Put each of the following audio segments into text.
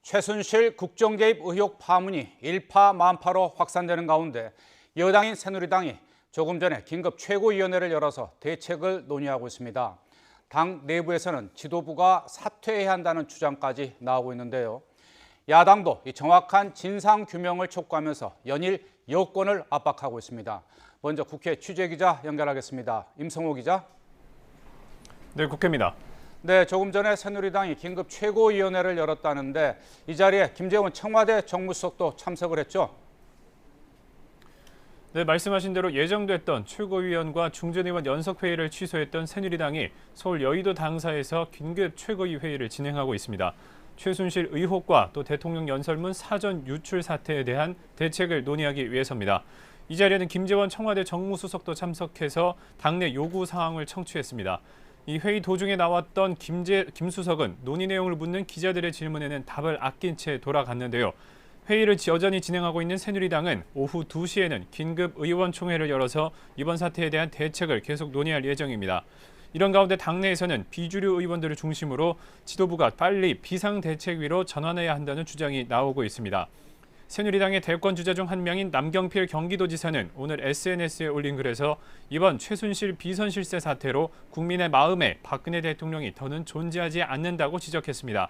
최순실 국정개입 의혹 파문이 일파만파로 확산되는 가운데 여당인 새누리당이 조금 전에 긴급 최고위원회를 열어서 대책을 논의하고 있습니다. 당 내부에서는 지도부가 사퇴해야 한다는 주장까지 나오고 있는데요. 야당도 정확한 진상규명을 촉구하면서 연일 여권을 압박하고 있습니다. 먼저 국회 취재기자 연결하겠습니다. 임성호 기자. 네, 국회입니다. 네, 조금 전에 새누리당이 긴급 최고위원회를 열었다는데 이 자리에 김재원 청와대 정무수석도 참석을 했죠? 네, 말씀하신 대로 예정됐던 최고위원과 중진의원 연석회의를 취소했던 새누리당이 서울 여의도 당사에서 긴급 최고위 회의를 진행하고 있습니다. 최순실 의혹과 또 대통령 연설문 사전 유출 사태에 대한 대책을 논의하기 위해서입니다. 이 자리에는 김재원 청와대 정무수석도 참석해서 당내 요구 사항을 청취했습니다. 이 회의 도중에 나왔던 김 수석은 논의 내용을 묻는 기자들의 질문에는 답을 아낀 채 돌아갔는데요. 회의를 여전히 진행하고 있는 새누리당은 오후 2시에는 긴급 의원총회를 열어서 이번 사태에 대한 대책을 계속 논의할 예정입니다. 이런 가운데 당내에서는 비주류 의원들을 중심으로 지도부가 빨리 비상대책위로 전환해야 한다는 주장이 나오고 있습니다. 새누리당의 대권 주자 중 한 명인 남경필 경기도지사는 오늘 SNS에 올린 글에서 이번 최순실 비선실세 사태로 국민의 마음에 박근혜 대통령이 더는 존재하지 않는다고 지적했습니다.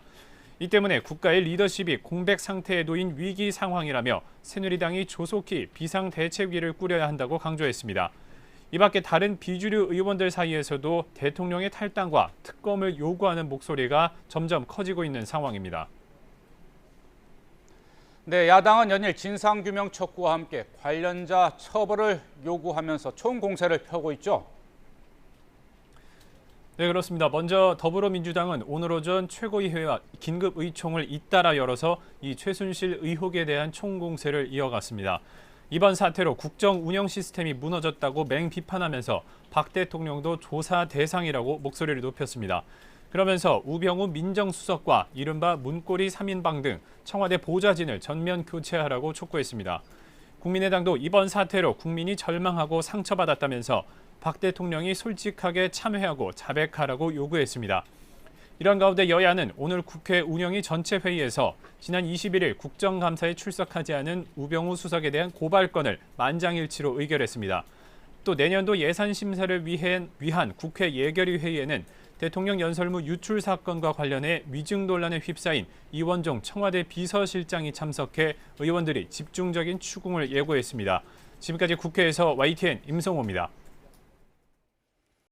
이 때문에 국가의 리더십이 공백 상태에 놓인 위기 상황이라며 새누리당이 조속히 비상대책위를 꾸려야 한다고 강조했습니다. 이 밖에 다른 비주류 의원들 사이에서도 대통령의 탈당과 특검을 요구하는 목소리가 점점 커지고 있는 상황입니다. 네, 야당은 연일 진상규명 촉구와 함께 관련자 처벌을 요구하면서 총공세를 펴고 있죠. 네, 그렇습니다. 먼저 더불어민주당은 오늘 오전 최고위회와 긴급의총을 잇따라 열어서 이 최순실 의혹에 대한 총공세를 이어갔습니다. 이번 사태로 국정 운영 시스템이 무너졌다고 맹비판하면서 박 대통령도 조사 대상이라고 목소리를 높였습니다. 그러면서 우병우 민정수석과 이른바 문고리 3인방 등 청와대 보좌진을 전면 교체하라고 촉구했습니다. 국민의당도 이번 사태로 국민이 절망하고 상처받았다면서 박 대통령이 솔직하게 참회하고 자백하라고 요구했습니다. 이런 가운데 여야는 오늘 국회 운영위 전체 회의에서 지난 21일 국정감사에 출석하지 않은 우병우 수석에 대한 고발건을 만장일치로 의결했습니다. 또 내년도 예산 심사를 위한 국회 예결위 회의에는 대통령 연설문 유출 사건과 관련해 위증 논란에 휩싸인 이원종 청와대 비서실장이 참석해 의원들이 집중적인 추궁을 예고했습니다. 지금까지 국회에서 YTN 임성호입니다.